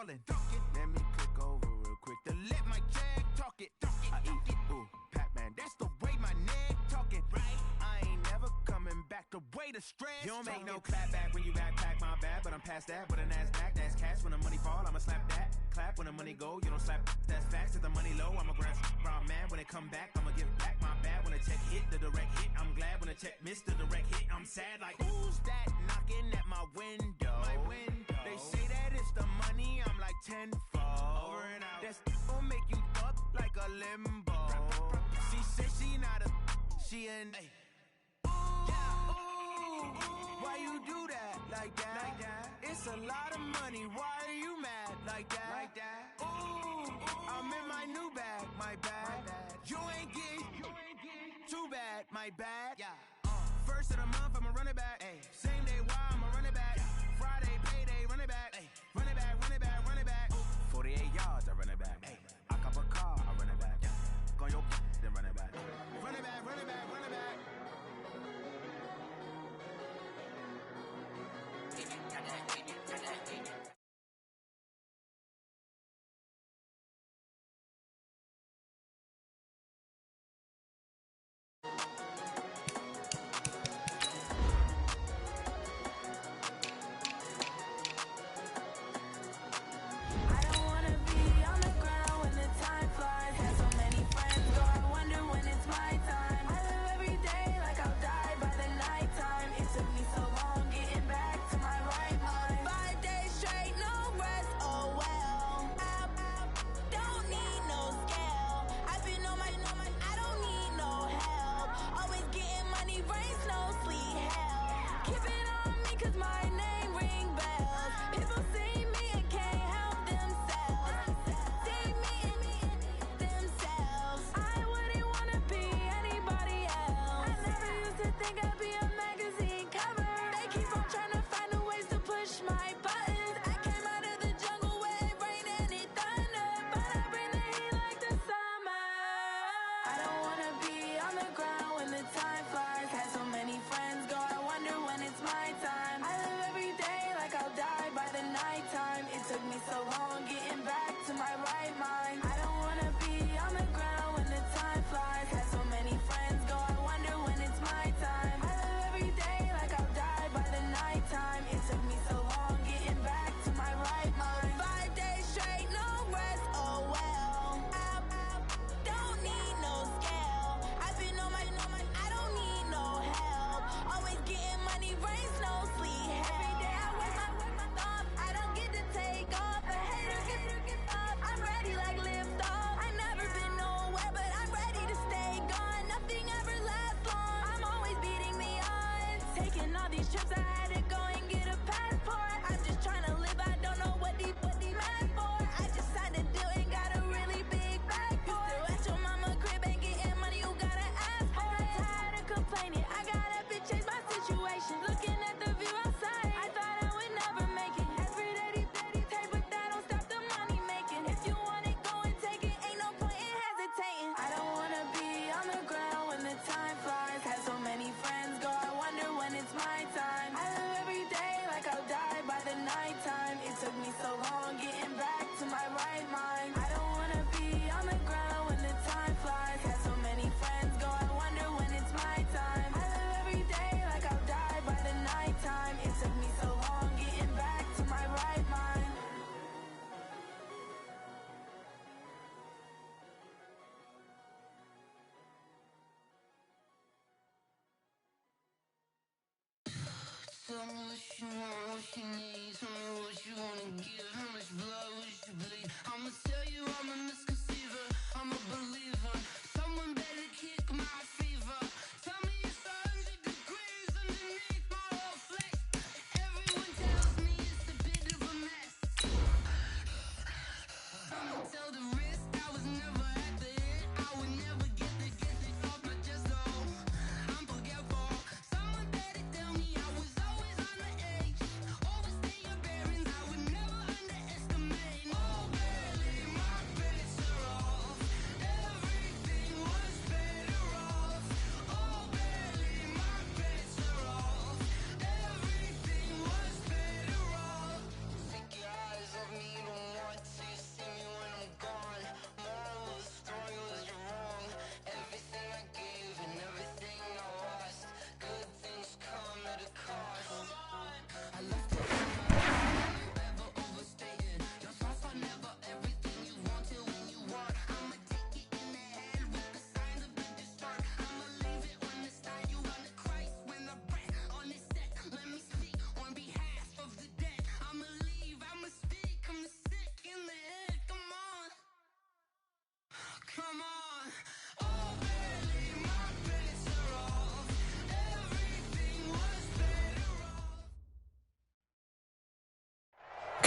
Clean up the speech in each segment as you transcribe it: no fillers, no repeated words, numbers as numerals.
ballin'. Let me click over real quick to let my jag talk it. I eat, ooh, Pac-Man, that's the way my neck talking. Right, I ain't never coming back the way the stress. You don't make no clap back when you backpack, my bad, but I'm past that. With a NASDAQ, that's cash. When the money fall, I'ma slap that. Clap when the money go, you don't slap. That's facts. If the money low, I'ma grab brown man. When it come back, I'ma give back my bad. When the check hit, the direct hit, I'm glad. When the check missed the direct hit, I'm sad. Like, who's that knocking at my window? They say that it's the money, I'm like tenfold. Over and out. That's gon' make you up like a limbo. She said she not a, she an. Ooh, why you do that like that? It's a lot of money, why are you mad like that? Ooh, I'm in my new bag, my bad. You ain't getting too bad, my bad. First of the month, I'ma run it back. Same day, why I'ma run it back. Friday, payday, run it back. Run it back, run it back, run it back. 48 yards, I run it back. I cop a car, I run it back. Go on your then run it back. Run it back, run it back, run it back. Tell me what you want, what you need. Tell me what you wanna give. How much blood would you bleed? I'ma tell you I'm a misconceiver. I'm a believer. Someone better kick my fever. Tell me it's 100 degrees underneath my whole flesh. Everyone tells me it's a bit of a mess. I'ma tell the risk I was never at the end. I would never get this off my chest though. I'm forgetful. Someone better tell me I was always on the edge. Always stay a bear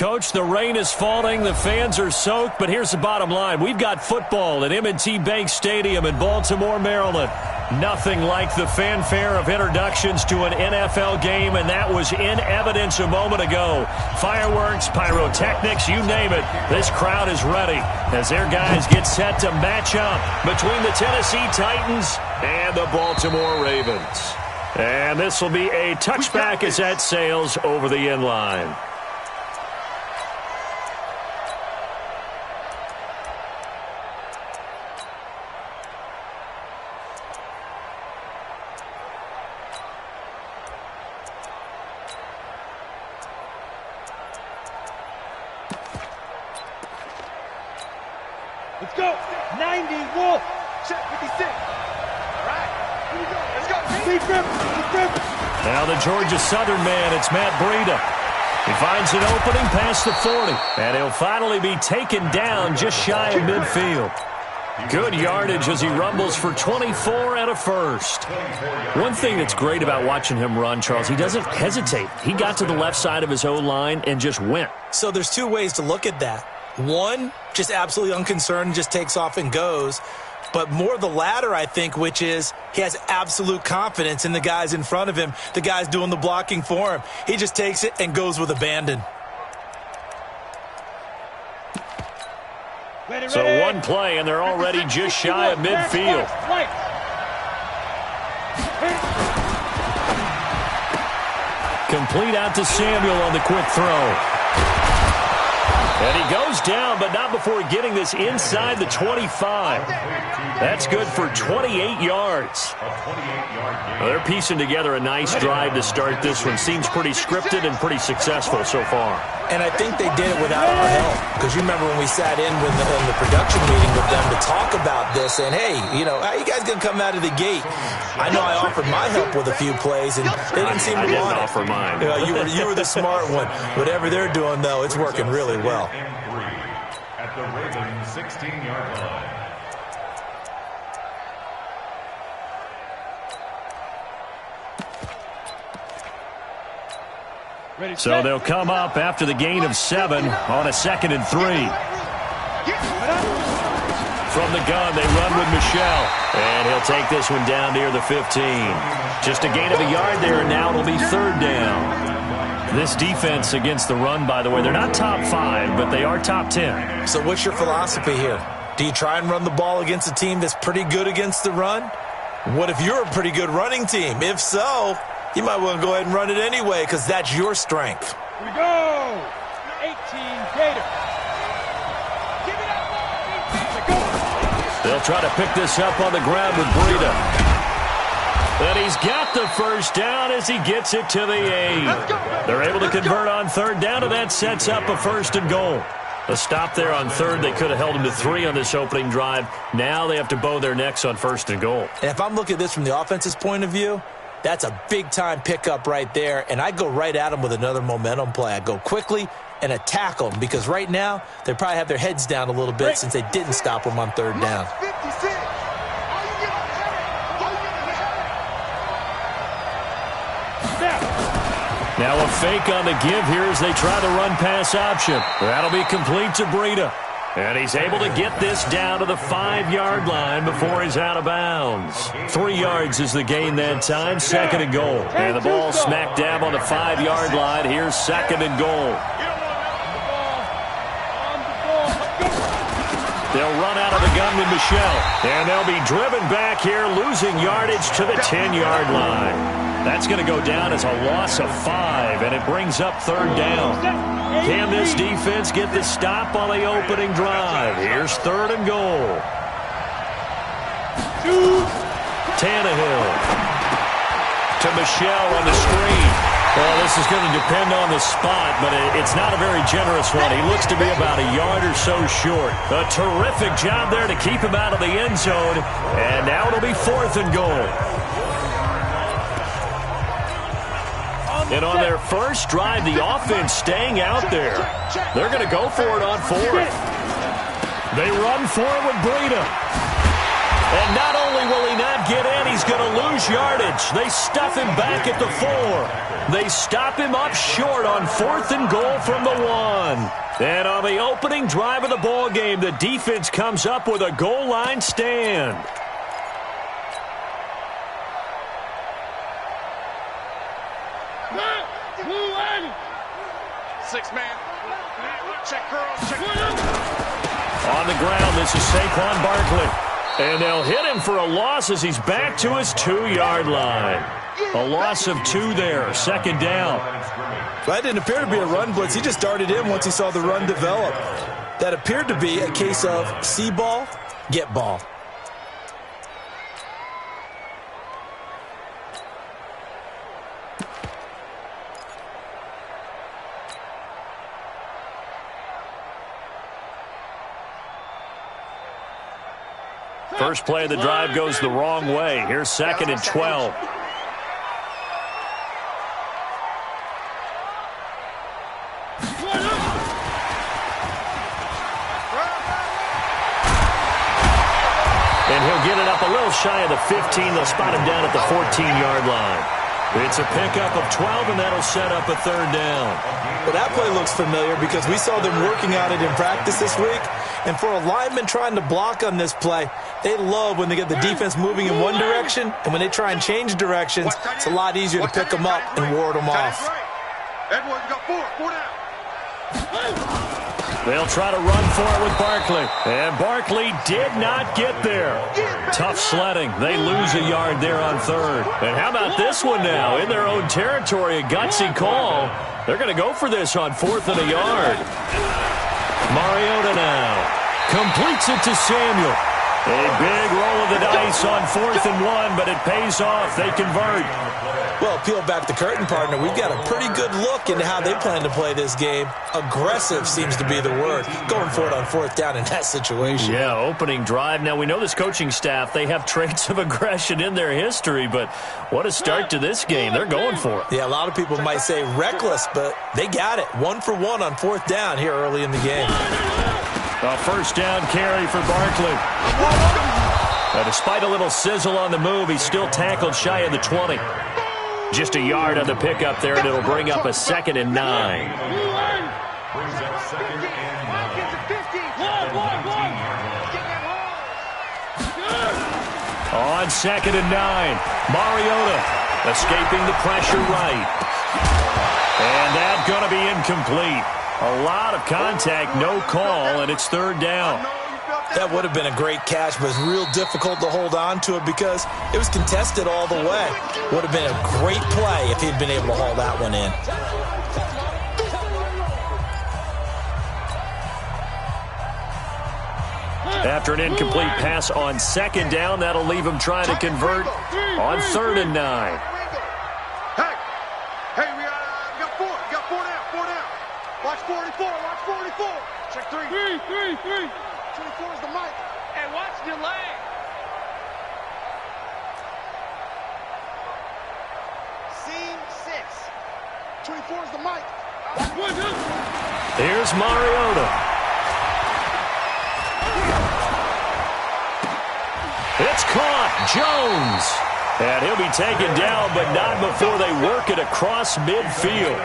Coach, the rain is falling, the fans are soaked, but here's the bottom line. We've got football at M&T Bank Stadium in Baltimore, Maryland. Nothing like the fanfare of introductions to an NFL game, and that was in evidence a moment ago. Fireworks, pyrotechnics, you name it. This crowd is ready as their guys get set to match up between the Tennessee Titans and the Baltimore Ravens. And this will be a touchback as that sails over the end line. Let's go. 90, Wolf. Check 56. All right. Here we go. Let's go. Big grip. Now the Georgia Southern man, it's Matt Breida. He finds an opening past the 40. And he'll finally be taken down just shy of midfield. Good yardage as he rumbles for 24 and a first. One thing that's great about watching him run, Charles, he doesn't hesitate. He got to the left side of his O-line and just went. So there's two ways to look at that. One, just absolutely unconcerned, just takes off and goes. But more the latter, I think, which is he has absolute confidence in the guys in front of him, the guys doing the blocking for him. He just takes it and goes with abandon. So one play, and they're already just shy of midfield. Complete out to Samuel on the quick throw. And he goes down, but not before getting this inside the 25. That's good for 28 yards. Well, they're piecing together a nice drive to start this one. Seems pretty scripted and pretty successful so far. And I think they did it without our help. Because you remember when we sat in with the production meeting with them to talk about this, and hey, you know, how are you guys going to come out of the gate? I know I offered my help with a few plays, and they didn't seem to want it. I didn't offer mine. You were the smart one. Whatever they're doing, though, it's working really well. At the Ravens 16-yard line. So they'll come up after the gain of 7 on a 2nd and 3. From the gun, they run with Michelle. And he'll take this one down near the 15. Just a gain of a yard there, and now it'll be 3rd down. This defense against the run, by the way, they're not top 5, but they are top 10. So what's your philosophy here? Do you try and run the ball against a team that's pretty good against the run? What if you're a pretty good running team? If so, you might want to go ahead and run it anyway because that's your strength. Here we go. 18 Gator. Give it up. They'll try to pick this up on the ground with Breida. And he's got the first down as he gets it to the 8. They're able to convert on 3rd down, and that sets up a 1st and goal. A stop there on 3rd. They could have held him to 3 on this opening drive. Now they have to bow their necks on 1st and goal. And if I'm looking at this from the offense's point of view, that's a big-time pickup right there, and I go right at them with another momentum play. I go quickly and attack them because right now they probably have their heads down a little bit since they didn't stop them on 3rd down. Now a fake on the give here as they try the run-pass option. That'll be complete to Breida. And he's able to get this down to the 5-yard line before he's out of bounds. 3 yards is the gain that time, 2nd and goal. And the ball smack dab on the 5-yard line. Here's 2nd and goal. They'll run out of the gun with Michelle. And they'll be driven back here, losing yardage to the 10-yard line. That's going to go down as a loss of 5, and it brings up 3rd down. Can this defense get the stop on the opening drive? Here's 3rd and goal. Tannehill to Michelle on the screen. Well, this is going to depend on the spot, but it's not a very generous one. He looks to be about a yard or so short. A terrific job there to keep him out of the end zone, and now it'll be 4th and goal. And on their first drive, the offense staying out there. They're going to go for it on 4th. They run for it with Breida. And not only will he not get in, he's going to lose yardage. They stuff him back at the 4. They stop him up short on 4th and goal from the 1. And on the opening drive of the ball game, the defense comes up with a goal line stand. Six-man. Check girls. Check. On the ground, this is Saquon Barkley. And they'll hit him for a loss as he's back to his 2-yard line. A loss of 2 there, 2nd down. That didn't appear to be a run blitz. He just darted in once he saw the run develop. That appeared to be a case of see ball, get ball. First play of the drive goes the wrong way. Here's 2nd and 12. And he'll get it up a little shy of the 15. They'll spot him down at the 14-yard line. It's a pickup of 12, and that'll set up a 3rd down. Well, that play looks familiar because we saw them working on it in practice this week. And for a lineman trying to block on this play, they love when they get the defense moving in one direction, and when they try and change directions, it's a lot easier to pick them up and ward them off. Edwards got 4 down. They'll try to run for it with Barkley. And Barkley did not get there. Tough sledding. They lose a yard there on 3rd. And how about this one now? In their own territory, a gutsy call. They're going to go for this on 4th and a yard. Mariota now completes it to Samuel. A big roll of the dice on 4th and 1, but it pays off. They convert. Well, peel back the curtain, partner. We've got a pretty good look into how they plan to play this game. Aggressive seems to be the word. Going for it on 4th down in that situation. Yeah, opening drive. Now, we know this coaching staff, they have traits of aggression in their history, but what a start to this game. They're going for it. Yeah, a lot of people might say reckless, but they got it. 1 for 1 on 4th down here early in the game. A 1st down carry for Barkley. Now, despite a little sizzle on the move, he's still tackled shy of the 20. Just a yard on the pickup there, and it'll bring up a 2nd and 9. Brings up 2nd and 9. On 2nd and 9, Mariota escaping the pressure right. And that's going to be incomplete. A lot of contact, no call, and it's 3rd down. That would have been a great catch, but it's real difficult to hold on to it because it was contested all the way. Would have been a great play if he'd been able to haul that one in. After an incomplete pass on 2nd down, that'll leave him trying to convert on 3rd and 9. Hey, we got 4. We got 4 down. Watch 44. Watch 44. Check 3. 24 is the mic. Hey, watch the leg. Scene 6. 24 is the mic. Here's Mariota. It's caught. Jones. And he'll be taken down, but not before they work it across midfield.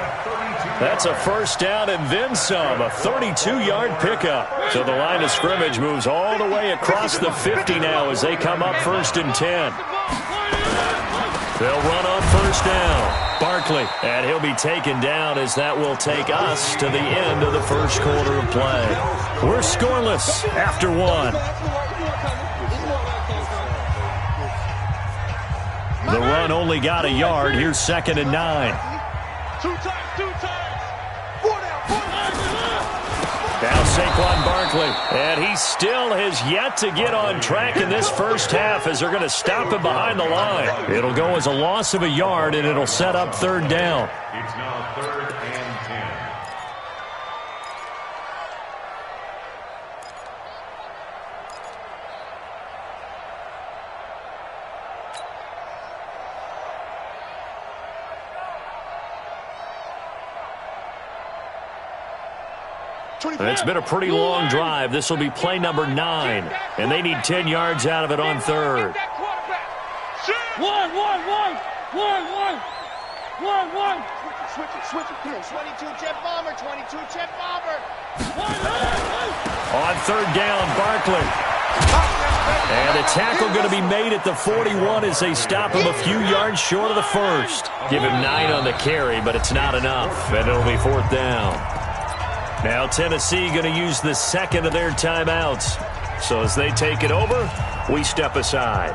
That's a 1st down and then some, a 32-yard pickup. So the line of scrimmage moves all the way across the 50 now as they come up 1st and 10. They'll run on 1st down. Barkley, and he'll be taken down as that will take us to the end of the 1st quarter of play. We're scoreless after 1. The run only got a yard. Here's 2nd and 9. 2 times. 4 down. Now Saquon Barkley, and he still has yet to get on track in this first half as they're going to stop him behind the line. It'll go as a loss of a yard, and it'll set up 3rd down. It's now 3rd and 10. It's been a pretty long drive. This will be play number 9, and they need 10 yards out of it on third. One. Switch it. 22 jet bomber. On third down, Barkley. And a tackle going to be made at the 41 as they stop him a few yards short of the first. Give him 9 on the carry, but it's not enough, and it'll be fourth down. Now Tennessee going to use the second of their timeouts. So as they take it over, we step aside.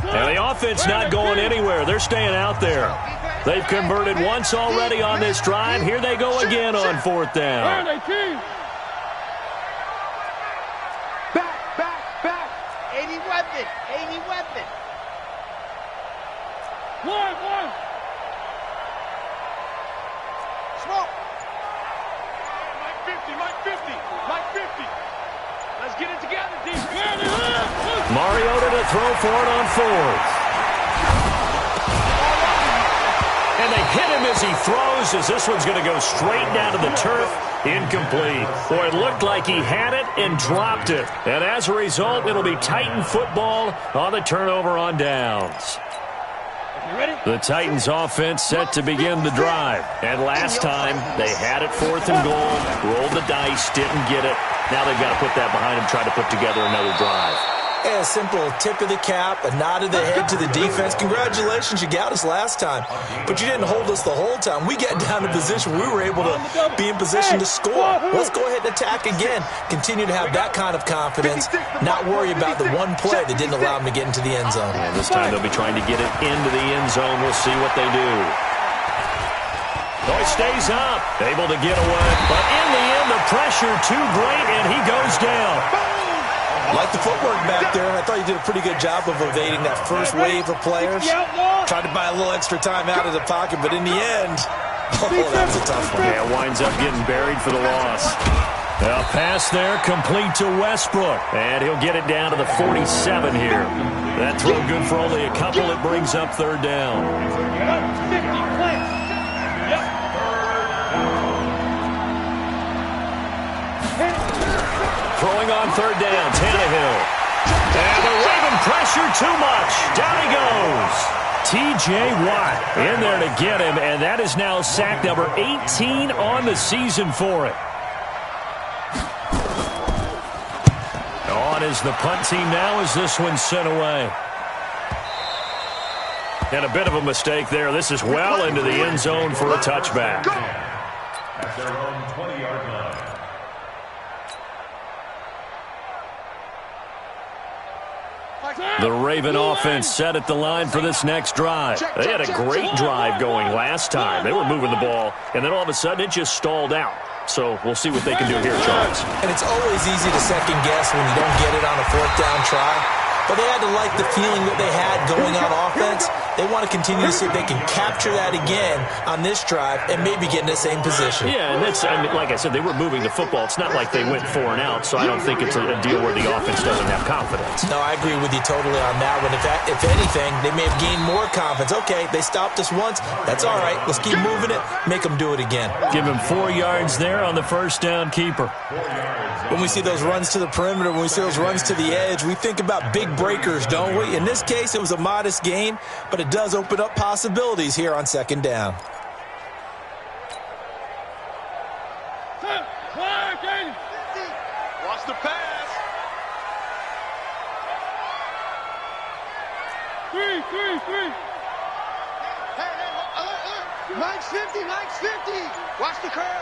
And the offense not going anywhere. They're staying out there. They've converted once already on this drive. Here they go again on fourth down. Back. 80 weapon. One. Smoke. Mike 50. Let's get it together, D. Mariota to throw for it on fourth. And they hit him as he throws, as this one's going to go straight down to the turf. Incomplete. Boy, it looked like he had it and dropped it. And as a result, it'll be Titan football on the turnover on downs. The Titans offense set to begin the drive. And last time, they had it fourth and goal, rolled the dice, didn't get it. Now they've got to put that behind them, try to put together another drive. Yeah, a simple tip of the cap, a nod of the head to the defense. Congratulations, you got us last time. But you didn't hold us the whole time. We got down to position. We were able to be in position to score. Let's go ahead and attack again. Continue to have that kind of confidence. Not worry about the one play that didn't allow them to get into the end zone. And this time they'll be trying to get it into the end zone. We'll see what they do. Oh, he stays up. Able to get away. But in the end, the pressure too great, and he goes down. Like the footwork back there. I thought you did a pretty good job of evading that first wave of players. Tried to buy a little extra time out of the pocket, but in the end, that was a tough one. Yeah, winds up getting buried for the loss. A pass there, complete to Westbrook. And he'll get it down to the 47 here. That throw good for only a couple. It brings up third down. Throwing on third down, Tannehill. And the Raven pressure too much. Down he goes. T.J. Watt in there to get him, and that is now sack number 18 on the season for it. On is the punt team now as this one's sent away. And a bit of a mistake there. This is well into the end zone for a touchback. At their own 20-yard line. The Raven offense set at the line for this next drive. They had a great drive going last time. They were moving the ball, and then all of a sudden it just stalled out. So we'll see what they can do here, Charles. And it's always easy to second guess when you don't get it on a fourth down try. But they had to like the feeling that they had going on offense. They want to continue to see if they can capture that again on this drive and maybe get in the same position. Yeah, and that's, I mean, like I said, they were moving the football. It's not like they went 4 and out, so I don't think it's a deal where the offense doesn't have confidence. No, I agree with you totally on that one. If anything, they may have gained more confidence. Okay, they stopped us once. That's all right. Let's keep moving it. Make them do it again. Give him 4 yards there on the first down keeper. When we see those runs to the perimeter, when we see those runs to the edge, we think about big breakers, don't we? In this case, it was a modest gain, but it does open up possibilities here on second down. Watch the pass. 3. Hey, alert. Mike's 50. Watch the curl.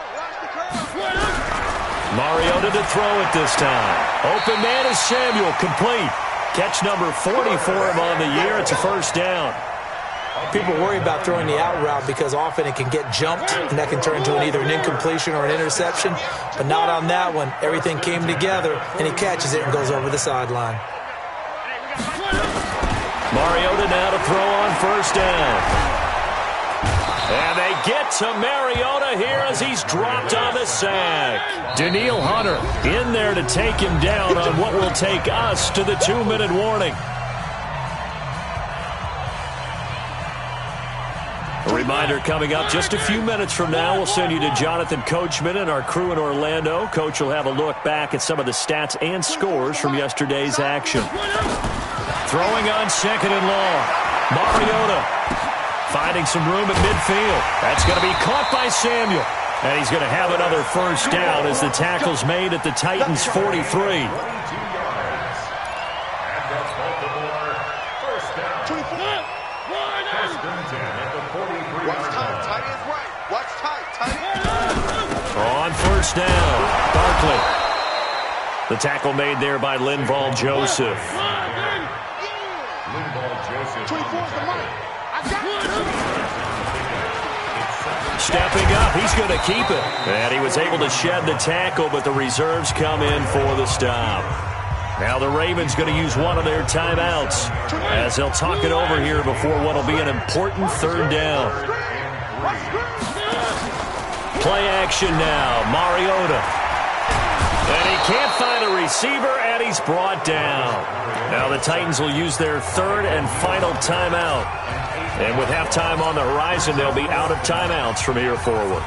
Mariota to throw it this time. Open man is Samuel, complete. Catch number 40 for him on the year. It's a first down. People worry about throwing the out route because often it can get jumped, and that can turn into either an incompletion or an interception. But not on that one. Everything came together, and he catches it and goes over the sideline. Mariota now to throw on first down. And they get to Mariota here as he's dropped on the sack. Daniil Hunter in there to take him down on what will take us to the 2-minute warning. A reminder coming up just a few minutes from now, we'll send you to Jonathan Coachman and our crew in Orlando. Coach will have a look back at some of the stats and scores from yesterday's action. Throwing on second and long. Mariota finding some room at midfield. That's going to be caught by Samuel. And he's going to have another first down as the tackle's made at the Titans' 43. On first down, Barkley. The tackle made there by Linval Joseph. Stepping up, he's going to keep it. And he was able to shed the tackle, but the reserves come in for the stop. Now the Ravens going to use one of their timeouts as they'll talk it over here before what will be an important third down. Play action now, Mariota. And he can't find a receiver, and he's brought down. Now the Titans will use their third and final timeout. And with halftime on the horizon, they'll be out of timeouts from here forward.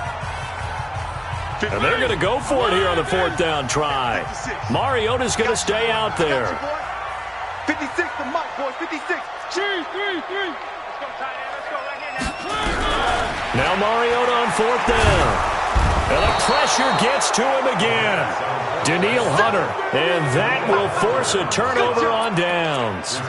And they're going to go for it here on the fourth down try. Mariota's going to stay out there. 56 to Mike, boys. 56. 3. Now Mariota on fourth down. And the pressure gets to him again. Daniil Hunter. And that will force a turnover on downs.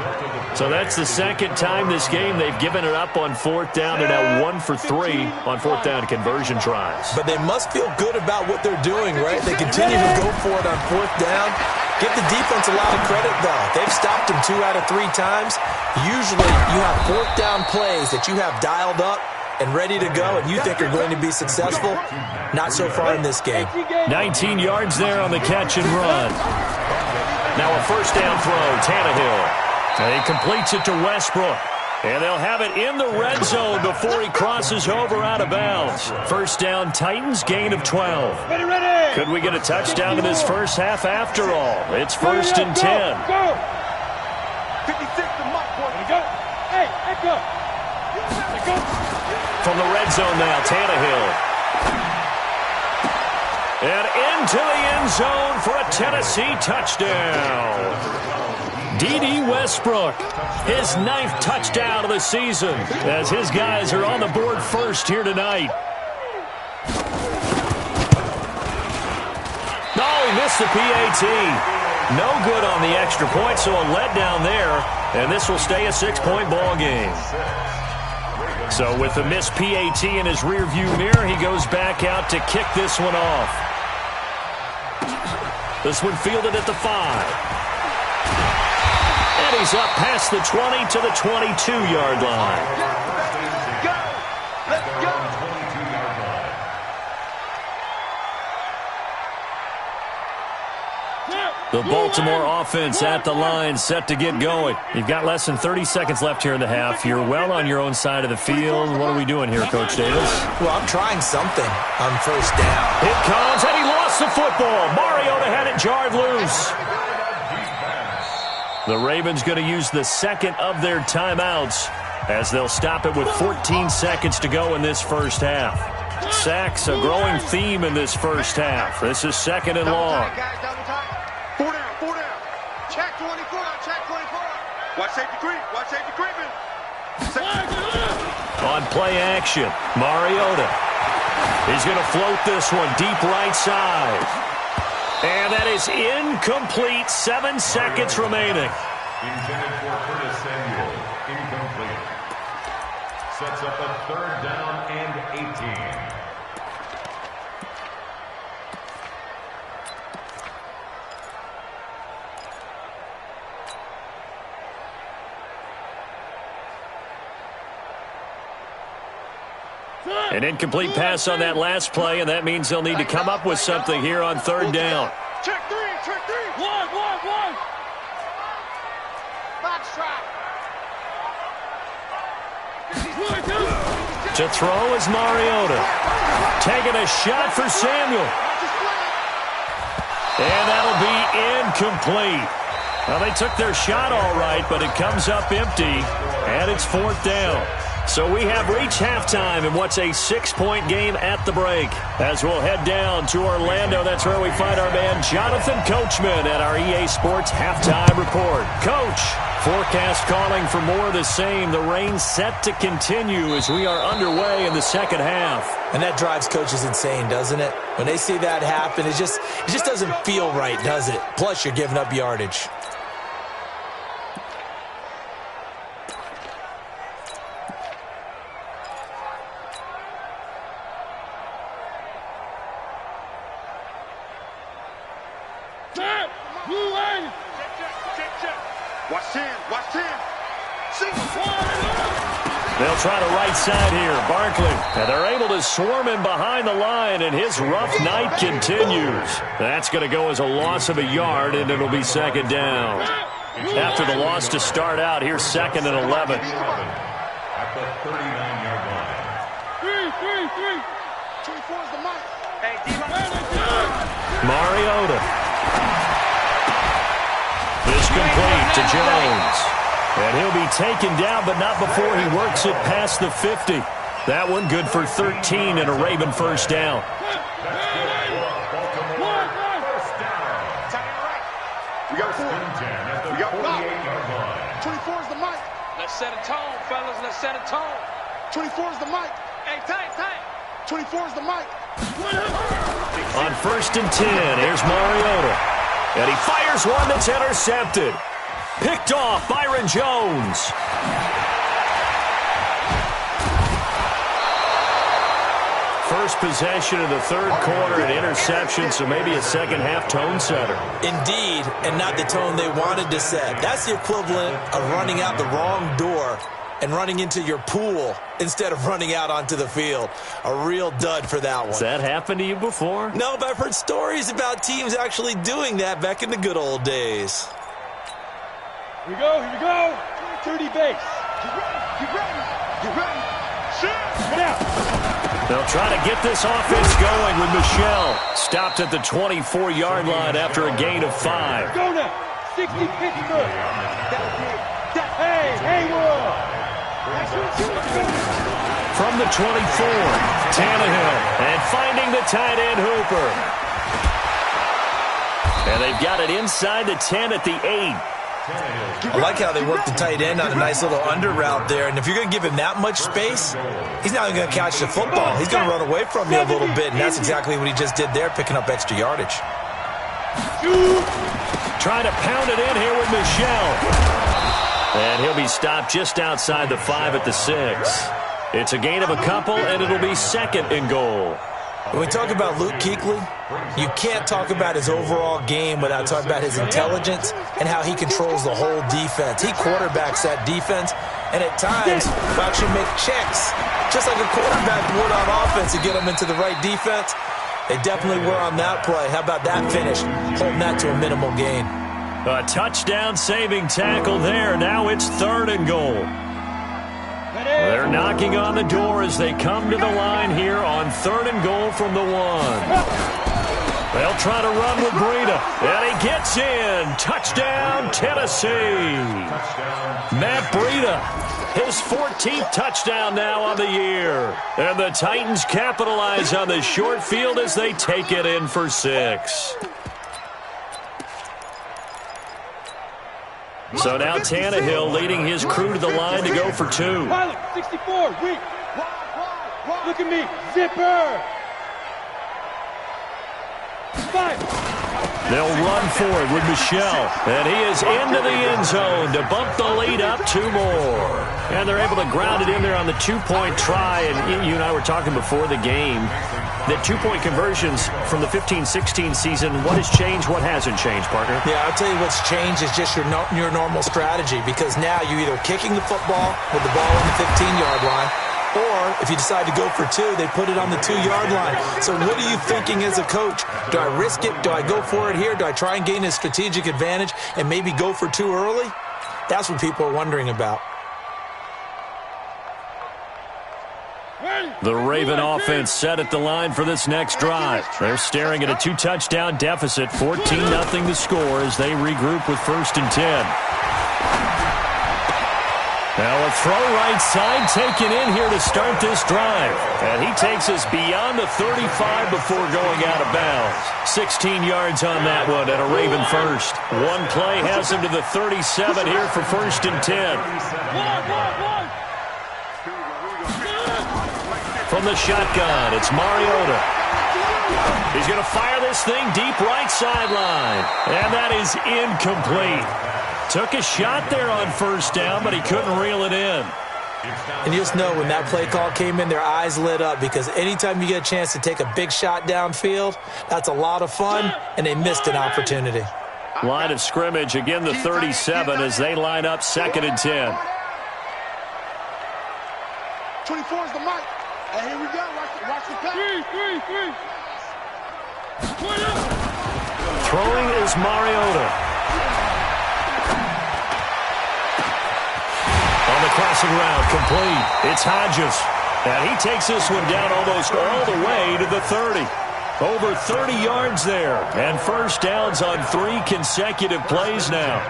So that's the second time this game they've given it up on fourth down, and now 1 for 3 on fourth down conversion tries. But they must feel good about what they're doing, right? They continue to go for it on fourth down. Give the defense a lot of credit, though. They've stopped them 2 out of 3 times. Usually you have fourth down plays that you have dialed up and ready to go and you think are going to be successful. Not so far in this game. 19 yards there on the catch and run. Now a first down throw, Tannehill. And he completes it to Westbrook. And they'll have it in the red zone before he crosses over out of bounds. First down, Titans, gain of 12. Could we get a touchdown in this first half after all? It's first and 10. 56 to Mike, boys. Go. Hey, go. From the red zone now, Tannehill. And into the end zone for a Tennessee touchdown. D.D. Westbrook, his 9th touchdown of the season, as his guys are on the board first here tonight. Oh, he missed the PAT. No good on the extra point, so a letdown there, and this will stay a 6-point ball game. So with the missed PAT in his rearview mirror, he goes back out to kick this one off. This one fielded at the 5. And he's up past the 20 to the 22-yard line. Let's go. The Baltimore offense at the line, set to get going. You've got less than 30 seconds left here in the half. You're well on your own side of the field. What are we doing here, Coach Davis? Well, I'm trying something on first down. It comes, and he lost the football. Mariota had it jarred loose. The Ravens going to use the second of their timeouts as they'll stop it with 14 seconds to go in this first half. Sacks, a growing theme in this first half. This is second and long. Four down. Check 24, check 24. Watch safety creep, creeping. On play action, Mariota. He's going to float this one deep right side. And that is incomplete. 7 seconds remaining. Intended for Curtis Samuel. Incomplete. Sets up a third down and 18. An incomplete pass on that last play, and that means they'll need to come up with something here on third down. Check three. One. Box trap. To throw is Mariota. Taking a shot for Samuel. And that'll be incomplete. Well, they took their shot all right, but it comes up empty, and it's fourth down. So we have reached halftime in what's a 6-point game at the break. As we'll head down to Orlando, that's where we find our man Jonathan Coachman at our EA Sports Halftime Report. Coach, forecast calling for more of the same. The rain set to continue as we are underway in the second half. And that drives coaches insane, doesn't it? When they see that happen, it just doesn't feel right, does it? Plus, you're giving up yardage. They'll try to right side here. Barkley. And they're able to swarm him behind the line, and his rough night continues. That's going to go as a loss of a yard, and it'll be second down. After the loss to start out, here's 2nd and 11. At the 39-yard line. 3. 24 is the mic. Hey, Mariota. Is complete to Jones. And he'll be taken down, but not before he works it past the 50. That one good for 13 and a Raven first down. We got 4. We got 48-yard line. 24 is the mic. Let's set a tone, fellas. Let's set a tone. 24 is the mic. Hey, tight. 24 is the mic. On 1st and 10, here's Mariota. And he fires one that's intercepted. Picked off Byron Jones. First possession of the third quarter, an interception, so maybe a second-half tone setter. Indeed, and not the tone they wanted to set. That's the equivalent of running out the wrong door and running into your pool instead of running out onto the field. A real dud for that one. Has that happened to you before? No, but I've heard stories about teams actually doing that back in the good old days. Here we go. 30 base. Get ready. Shoot. Get out. They'll try to get this offense going with Michelle. Stopped at the 24-yard line after a gain of 5. Go now. 60 Pittsburgh. Hey, Will. From the 24, Tannehill. And finding the tight end, Hooper. And they've got it inside the 10 at the 8. I like how they work the tight end on a nice little under route there. And if you're going to give him that much space, he's not even going to catch the football. He's going to run away from you a little bit, and that's exactly what he just did there, picking up extra yardage. Trying to pound it in here with Michelle. And he'll be stopped just outside the 5 at the 6. It's a gain of a couple, and it'll be 2nd and goal. When we talk about Luke Kuechly, you can't talk about his overall game without talking about his intelligence and how he controls the whole defense. He quarterbacks that defense, and at times will actually make checks, just like a quarterback would on offense to get them into the right defense. They definitely were on that play. How about that finish, holding that to a minimal gain? A touchdown-saving tackle there. Now it's 3rd and goal. They're knocking on the door as they come to the line here on 3rd and goal from the 1. They'll try to run with Breida. And he gets in. Touchdown, Tennessee. Matt Breida, his 14th touchdown now on the year. And the Titans capitalize on the short field as they take it in for 6. So now Tannehill leading his crew to the line to go for 2. Pilot, 64, weak. Look at me, zipper. 5. They'll run for it with Michelle. And he is into the end zone to bump the lead up 2 more. And they're able to ground it in there on the 2-point try. And you and I were talking before the game that 2-point conversions from the 15-16 season, what has changed, what hasn't changed, partner? Yeah, I'll tell you what's changed is just your normal strategy, because now you're either kicking the football with the ball on the 15-yard line, or if you decide to go for 2, they put it on the 2-yard line. So what are you thinking as a coach? Do I risk it? Do I go for it here? Do I try and gain a strategic advantage and maybe go for 2 early? That's what people are wondering about. The Raven offense set at the line for this next drive. They're staring at a 2-touchdown deficit, 14-0 the score as they regroup with 1st and 10. Now a throw right side taken in here to start this drive. And he takes us beyond the 35 before going out of bounds. 16 yards on that one and a Raven first. One play has him to the 37 here for 1st and 10. From the shotgun, it's Mariota. He's going to fire this thing deep right sideline. And that is incomplete. Took a shot there on 1st down, but he couldn't reel it in. And you just know when that play call came in, their eyes lit up, because anytime you get a chance to take a big shot downfield, that's a lot of fun, and they missed an opportunity. Line of scrimmage, again the 37 as they line up 2nd and 10. 24 is the mic. And here we go. Watch the pass. Throwing is Mariota. On the crossing route, complete. It's Hodges. And he takes this one down almost all the way to the 30. Over 30 yards there. And 1st downs on 3 consecutive plays now.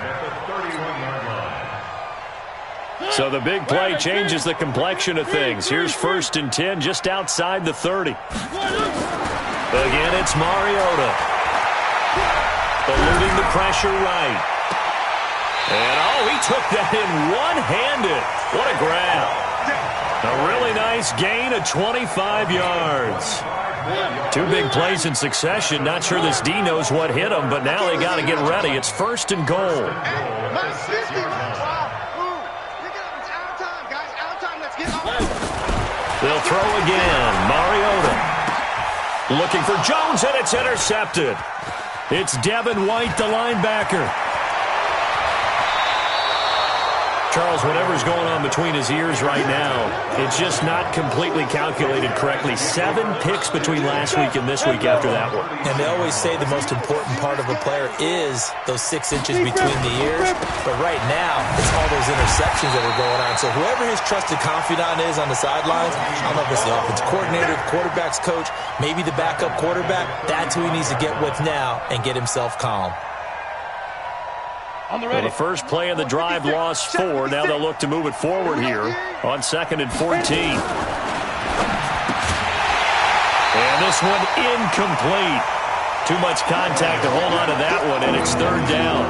So the big play changes the complexion of things. Here's 1st and 10 just outside the 30. Again, it's Mariota. Eluding the pressure right. And, oh, he took that in one-handed. What a grab. A really nice gain of 25 yards. 2 big plays in succession. Not sure this D knows what hit him, but now they got to get ready. It's 1st and goal. They'll throw again. Mariota. Looking for Jones, and it's intercepted. It's Devin White, the linebacker. Charles, whatever's going on between his ears right now, it's just not completely calculated correctly. 7 picks between last week and this week after that one. And they always say the most important part of a player is those 6 inches between the ears. But right now, it's all those interceptions that are going on. So whoever his trusted confidant is on the sidelines, I don't know if it's the offensive coordinator, the quarterback's coach, maybe the backup quarterback, that's who he needs to get with now and get himself calm. Well, the first play of the drive lost 4. Now they'll look to move it forward here on 2nd and 14. And this one incomplete. Too much contact to hold on to that one, and it's 3rd down.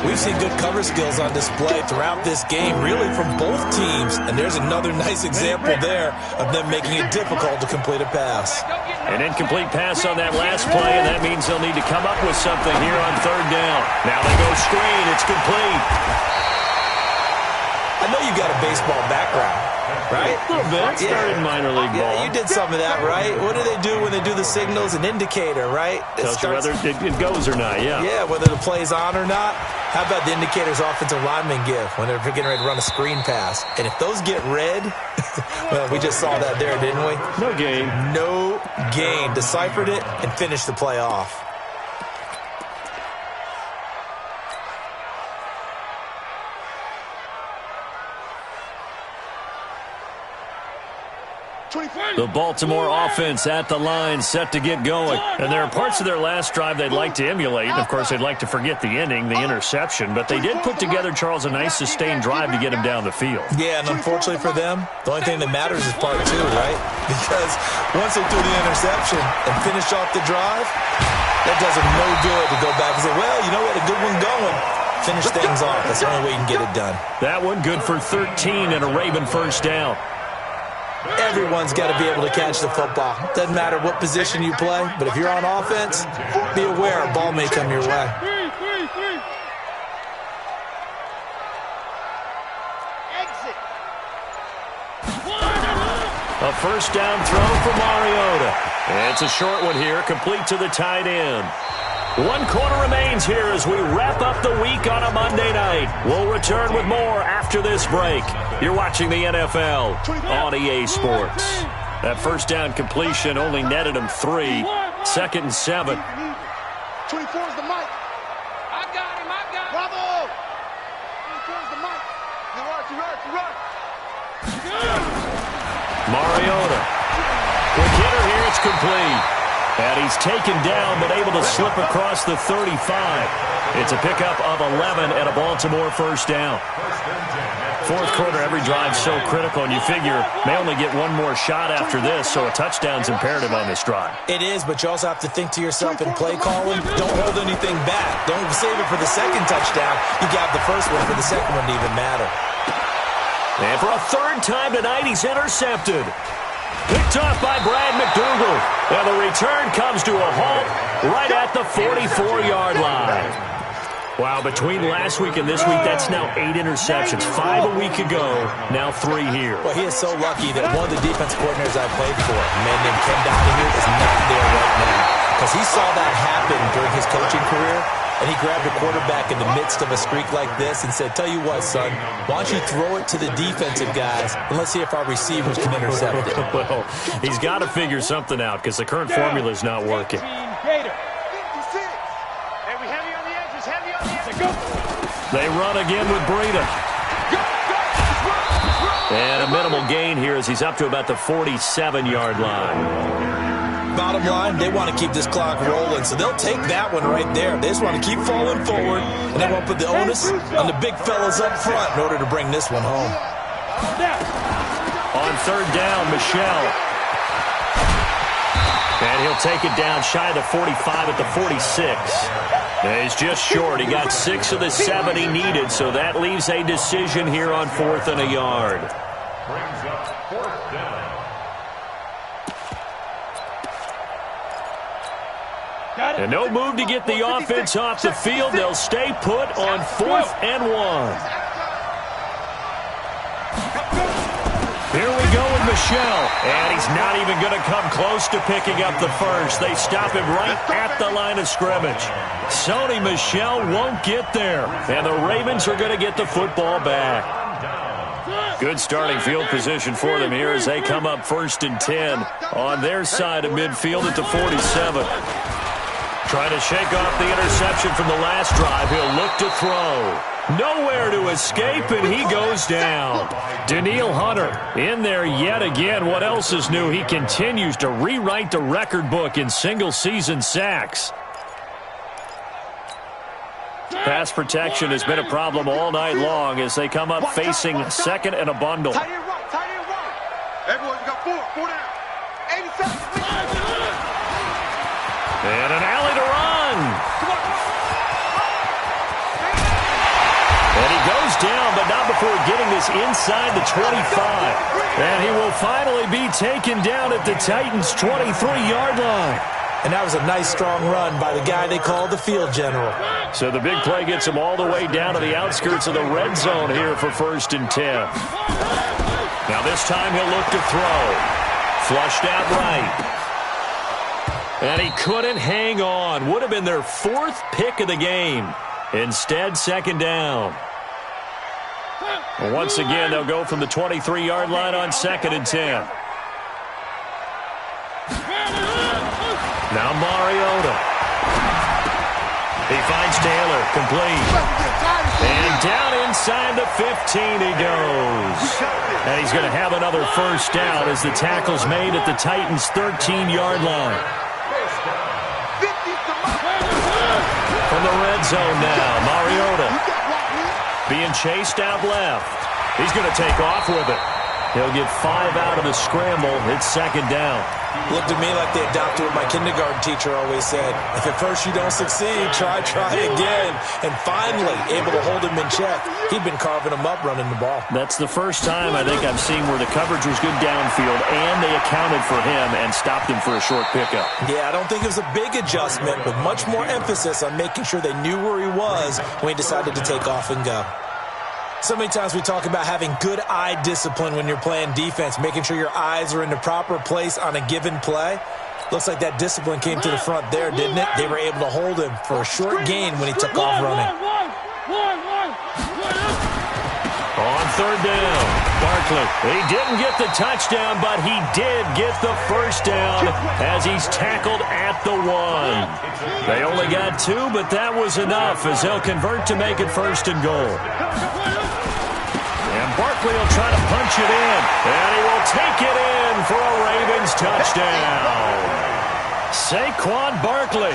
We've seen good cover skills on display throughout this game, really from both teams. And there's another nice example there of them making it difficult to complete a pass. An incomplete pass on that last play, and that means they'll need to come up with something here on 3rd down. Now they go screen. It's complete. I know you got a baseball background, right? A little bit. Started in minor league ball. Yeah, you did some of that, right? What do they do when they do the signals? An indicator, right? Tells you whether it goes or not, yeah. Yeah, whether the play's on or not. How about the indicators offensive linemen give when they're getting ready to run a screen pass? And if those get red, well, we just saw that there, didn't we? No gain. No gain. Deciphered it and finished the play off. The Baltimore offense at the line, set to get going. And there are parts of their last drive they'd like to emulate. And, of course, they'd like to forget the ending, the interception. But they did put together, Charles, a nice sustained drive to get him down the field. Yeah, and unfortunately for them, the only thing that matters is part 2, right? Because once they threw the interception and finished off the drive, that does them no good to go back and say, well, you know what, a good one going. Finish things off. That's the only way you can get it done. That one good for 13 and a Raven 1st down. Everyone's got to be able to catch the football. Doesn't matter what position you play, but if you're on offense, be aware a ball may come your way. Exit. A 1st down throw for Mariota. It's a short one here, complete to the tight end. 1 quarter remains here as we wrap up the week on a Monday night. We'll return with more after this break. You're watching the NFL on EA Sports. That 1st down completion only netted him 3. 2nd and 7. 24 is the mic. I got him. Bravo. 24 is the mic. You run. Mariota. Quick hitter here. It's complete. And he's taken down, but able to slip across the 35. It's a pickup of 11 and a Baltimore first down. Fourth quarter, every drive so critical, and you figure may only get one more shot after this, so a touchdown's imperative on this drive. It is, but you also have to think to yourself in play calling, don't hold anything back. Don't save it for the second touchdown. You got the first one for the second one to even matter. And for a third time tonight, he's intercepted. Picked off by Brad McDougal. And the return comes to a halt right at the 44-yard line. Wow, between last week and this week, that's now 8 interceptions. 5 a week ago, now 3 here. Well, he is so lucky that one of the defense coordinators I played for, a man named Ken Donahue, is not there right now. Because he saw that happen during his coaching career, and he grabbed a quarterback in the midst of a streak like this and said, tell you what, son, why don't you throw it to the defensive guys, and let's see if our receivers can intercept it. Well, he's got to figure something out because the current formula is not working. They run again with Breida. And a minimal gain here as he's up to about the 47-yard line. Bottom line, they want to keep this clock rolling, so they'll take that one right there. They just want to keep falling forward, and they won't put the onus on the big fellas up front in order to bring this one home. On third down, Michel. And he'll take it down shy of the 45 at the 46. And he's just short. He got 6 of the 7 he needed, so that leaves a decision here on 4th and a yard. Brings up 4th down. And no move to get the offense off the field. They'll stay put on 4th and 1. Here we go with Michel, and he's not even going to come close to picking up the first. They stop him right at the line of scrimmage. Sony Michel won't get there, and the Ravens are going to get the football back. Good starting field position for them here as they come up 1st and 10 on their side of midfield at the 47. Trying to shake off the interception from the last drive. He'll look to throw. Nowhere to escape, and he goes down. Danielle Hunter in there yet again. What else is new? He continues to rewrite the record book in single-season sacks. Pass protection has been a problem all night long as they come up facing 2nd and a bundle. Tight end right, tight end right. Everyone, you got 4 down. 80 seconds. And an alley to run. And he goes down, but not before getting this inside the 25. And he will finally be taken down at the Titans' 23-yard line. And that was a nice, strong run by the guy they call the field general. So the big play gets him all the way down to the outskirts of the red zone here for 1st and 10. Now this time he'll look to throw. Flushed out right. And he couldn't hang on. Would have been their 4th pick of the game. Instead, 2nd down. Once again, they'll go from the 23-yard line on 2nd and 10. Now Mariota. He finds Taylor, complete. And down inside the 15 he goes. And he's going to have another first down as the tackle's made at the Titans' 13-yard line. From the red zone now, Mariota being chased out left. He's going to take off with it. He'll get 5 out of the scramble. It's 2nd down. Looked to me like they adopted what my kindergarten teacher always said. If at first you don't succeed, try again. And finally, able to hold him in check. He'd been carving him up running the ball. That's the first time I think I've seen where the coverage was good downfield and they accounted for him and stopped him for a short pickup. Yeah, I don't think it was a big adjustment, but much more emphasis on making sure they knew where he was when he decided to take off and go. So many times we talk about having good eye discipline when you're playing defense, making sure your eyes are in the proper place on a given play. Looks like that discipline came to the front there, didn't it? They were able to hold him for a short gain when he took off running. On 3rd down, Barkley. He didn't get the touchdown, but he did get the first down as he's tackled at the 1. They only got 2, but that was enough as they'll convert to make it 1st and goal. And Barkley will try to punch it in, and he will take it in for a Ravens touchdown. Saquon Barkley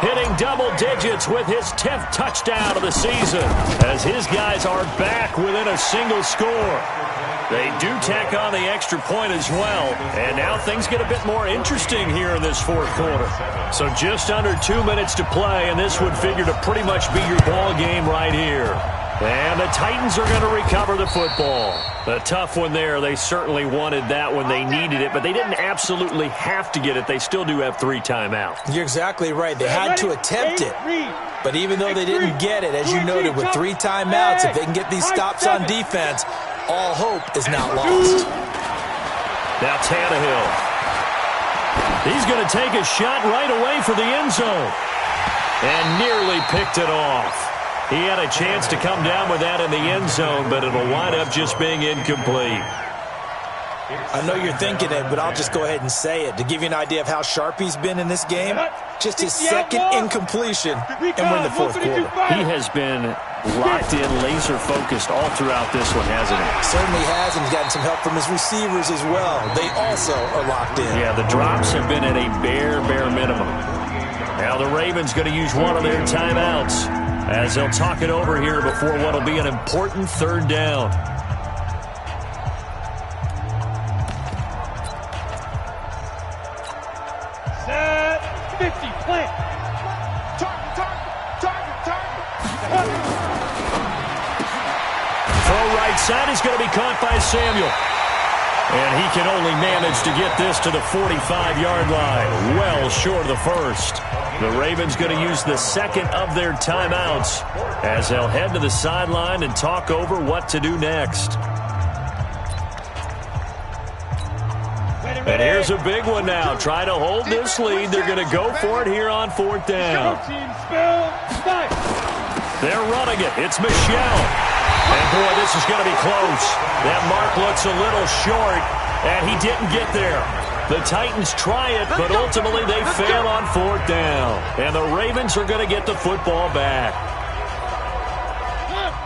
hitting double digits with his 10th touchdown of the season as his guys are back within a single score. They do tack on the extra point as well, and now things get a bit more interesting here in this fourth quarter. So just under 2 minutes to play, and this would figure to pretty much be your ball game right here. And the Titans are going to recover the football. A tough one there. They certainly wanted that when they needed it, but they didn't absolutely have to get it. They still do have 3 timeouts. You're exactly right. They had to attempt it. But even though they didn't get it, as you noted, with 3 timeouts, if they can get these stops on defense, all hope is not lost. Now Tannehill. He's going to take a shot right away for the end zone. And nearly picked it off. He had a chance to come down with that in the end zone, but it'll wind up just being incomplete. I know you're thinking it, but I'll just go ahead and say it. To give you an idea of how sharp he's been in this game, just his second incompletion, and we're in the fourth quarter. He has been locked in, laser-focused all throughout this one, hasn't he? Certainly has, and he's gotten some help from his receivers as well. They also are locked in. Yeah, the drops have been at a bare minimum. Now the Ravens going to use one of their timeouts as they'll talk it over here before what will be an important third down. Set 50, plant. Target. Throw right side is going to be caught by Samuel. And he can only manage to get this to the 45-yard line, well short of the first. The Ravens going to use the second of their timeouts as they'll head to the sideline and talk over what to do next. And here's a big one now. Trying to hold this lead. They're going to go for it here on fourth down. They're running it. It's Michel. And, boy, this is going to be close. That mark looks a little short, and he didn't get there. The Titans try it, but ultimately they fail on fourth down. And the Ravens are going to get the football back.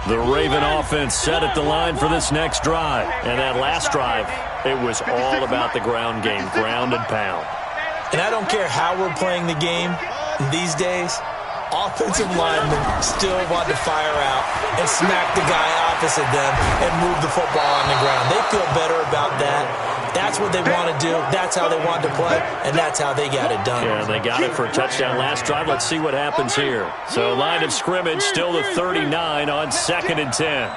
The Raven offense set at the line for this next drive. And that last drive, it was all about the ground game, ground and pound. And I don't care how we're playing the game these days, offensive linemen still want to fire out and smack the guy opposite them and move the football on the ground. They feel better about that. That's what they want to do. That's how they want to play, and that's how they got it done. Yeah, they got it for a touchdown last drive. Let's see what happens here. So line of scrimmage still the 39 on 2nd and 10.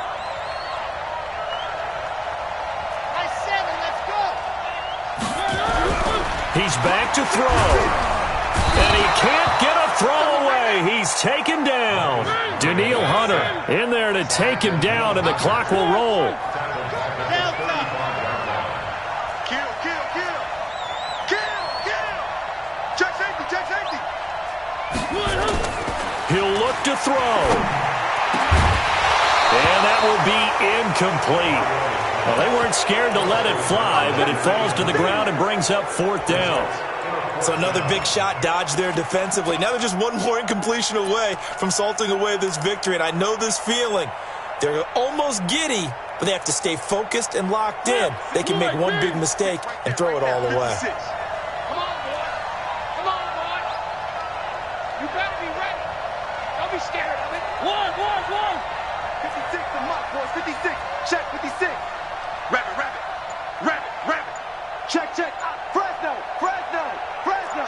He's back to throw. And he can't get a throw away. He's taken down. Daniil Hunter in there to take him down, and the clock will roll. He'll look to throw. And that will be incomplete. Well, they weren't scared to let it fly, but it falls to the ground and brings up fourth down. So another big shot dodged there defensively. Now they're just one more incompletion away from salting away this victory, and I know this feeling. They're almost giddy, but they have to stay focused and locked in. They can make one big mistake and throw it all away. You better be ready. Don't be scared of it. One. 56 to mark, boys. 56. Check 56. Rabbit. Check. Fresno.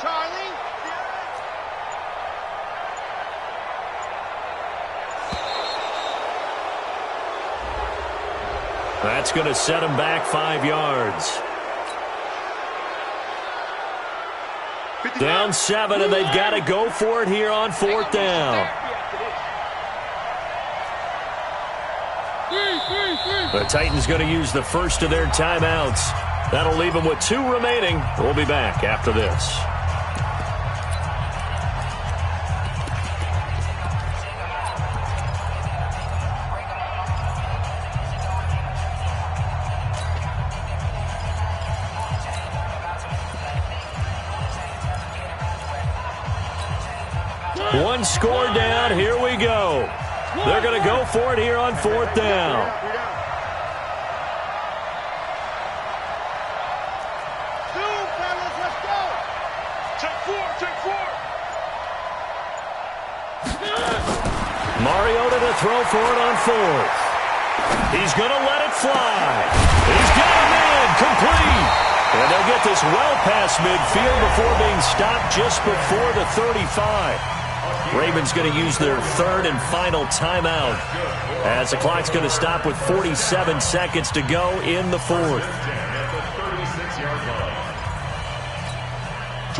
Charlie. That's going to set him back 5 yards. Down 7, and they've got to go for it here on fourth down. The Titans going to use the first of their timeouts. That'll leave them with 2 remaining. We'll be back after this. One score down. Here we go. They're going to go for it here on fourth down. Check four. Mariota to throw for it on fourth. He's going to let it fly. He's got it in, complete. And they'll get this well past midfield before being stopped just before the 35. Ravens going to use their third and final timeout as the clock's going to stop with 47 seconds to go in the fourth.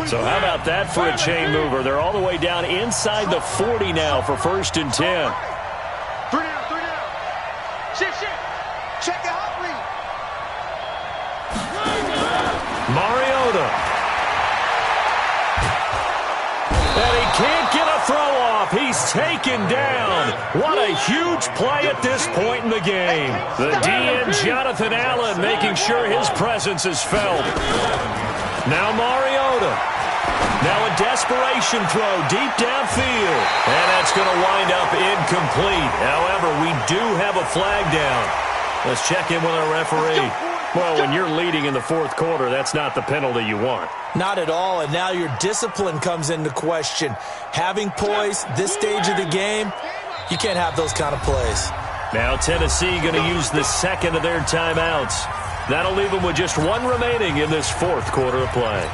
So how about that for a chain mover? They're all the way down inside the 40 now for 1st and 10. Three down. Shit. Check the hot read. Mariota. And he can't get a throw off. He's taken down. What a huge play at this point in the game. The DN, Jonathan Allen, making sure his presence is felt. Now Mariota. Now a desperation throw deep downfield. And that's going to wind up incomplete. However, we do have a flag down. Let's check in with our referee. Well, when you're leading in the fourth quarter, that's not the penalty you want. Not at all, and now your discipline comes into question. Having poise this stage of the game, you can't have those kind of plays. Now Tennessee going to use the second of their timeouts. That'll leave them with just one remaining in this fourth quarter of play.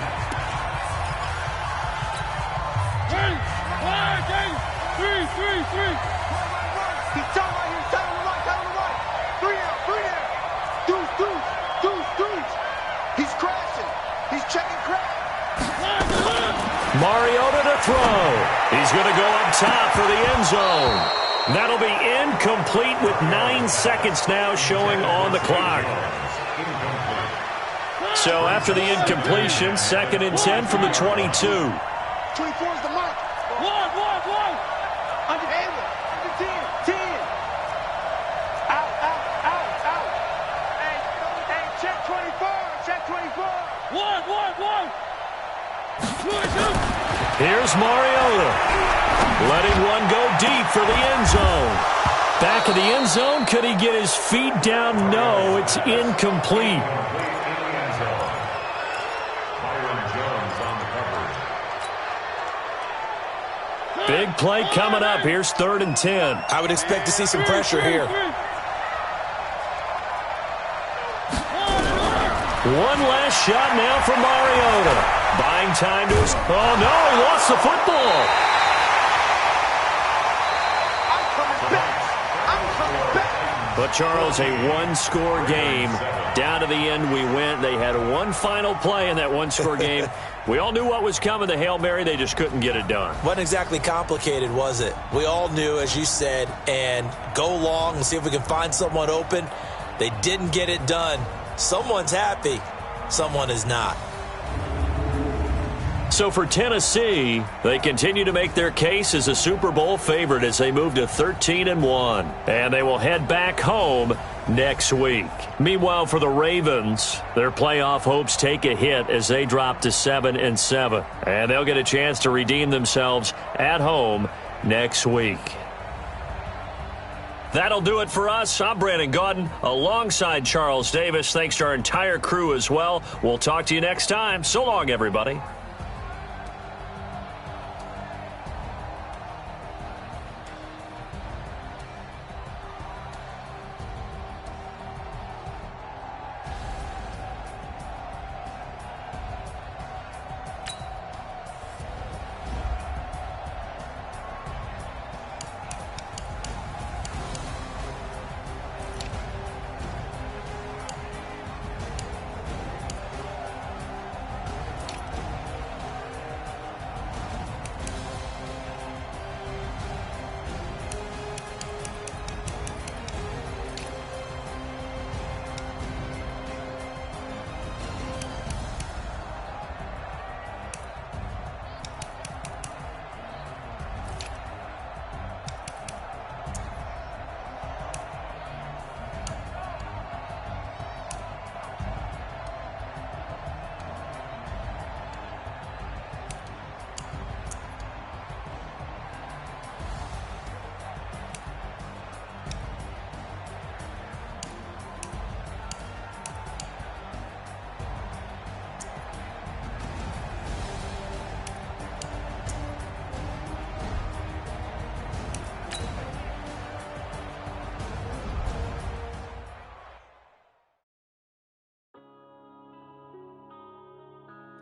Three. He's down right here. Down on the right. Three down. Deuce. He's crashing. He's checking crash. Mariota to throw. He's going to go up top for the end zone. That'll be incomplete with 9 seconds now showing on the clock. So after the incompletion, 2nd and 10 from the 22. 24 is the mark. One. Under 10. Out. Hey, check 24. One. Here's Mariota. Letting one go deep for the end zone. Back of the end zone. Could he get his feet down? No, it's incomplete. Big play coming up. Here's 3rd and 10. I would expect to see some pressure here. One last shot now for Mariota. Buying time to his... Oh, no, he lost the football. I'm coming back. But, Charles, a one-score game. Down to the end we went. They had one final play in that one-score game. We all knew what was coming, the Hail Mary. They just couldn't get it done. Wasn't exactly complicated, was it? We all knew, as you said, and go long and see if we can find someone open. They didn't get it done. Someone's happy. Someone is not. So for Tennessee, they continue to make their case as a Super Bowl favorite as they move to 13-1. And they will head back home next week. Meanwhile, for the Ravens, their playoff hopes take a hit as they drop to 7-7. And they'll get a chance to redeem themselves at home next week. That'll do it for us. I'm Brandon Gaudin alongside Charles Davis. Thanks to our entire crew as well. We'll talk to you next time. So long, everybody.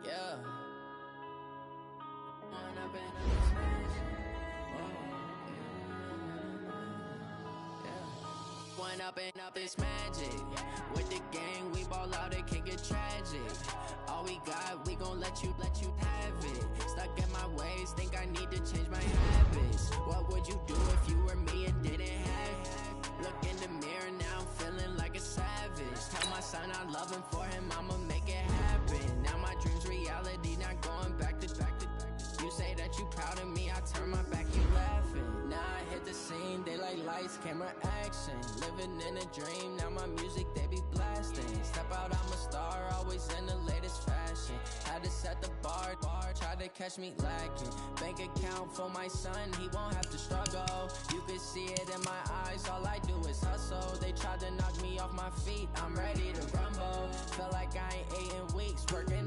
Yeah. One up in this magic. Yeah. One up and up this magic. With the gang, we ball out, it can get tragic. All we got, we gon' let you have it. Stuck in my ways, think I need to change my habits. What would you do if you were me and didn't have it? Look in the mirror, now I'm feeling like a savage. Tell my son I love him, for him I'ma make it happen. Now my dream's reality, not going back to. You say that you proud of me, I turn my back, you laughing. Now I hit the scene, they like lights, camera, action. Living in a dream, now my music, they be blasting. Step out, I'm a star, always in the latest fashion. Had to set the bar, try to catch me lacking. Bank account for my son, he won't have to struggle. You can see it in my eyes, all I do is hustle. They tried to knock me off my feet, I'm ready to rumble. Felt like I ain't ate in weeks, working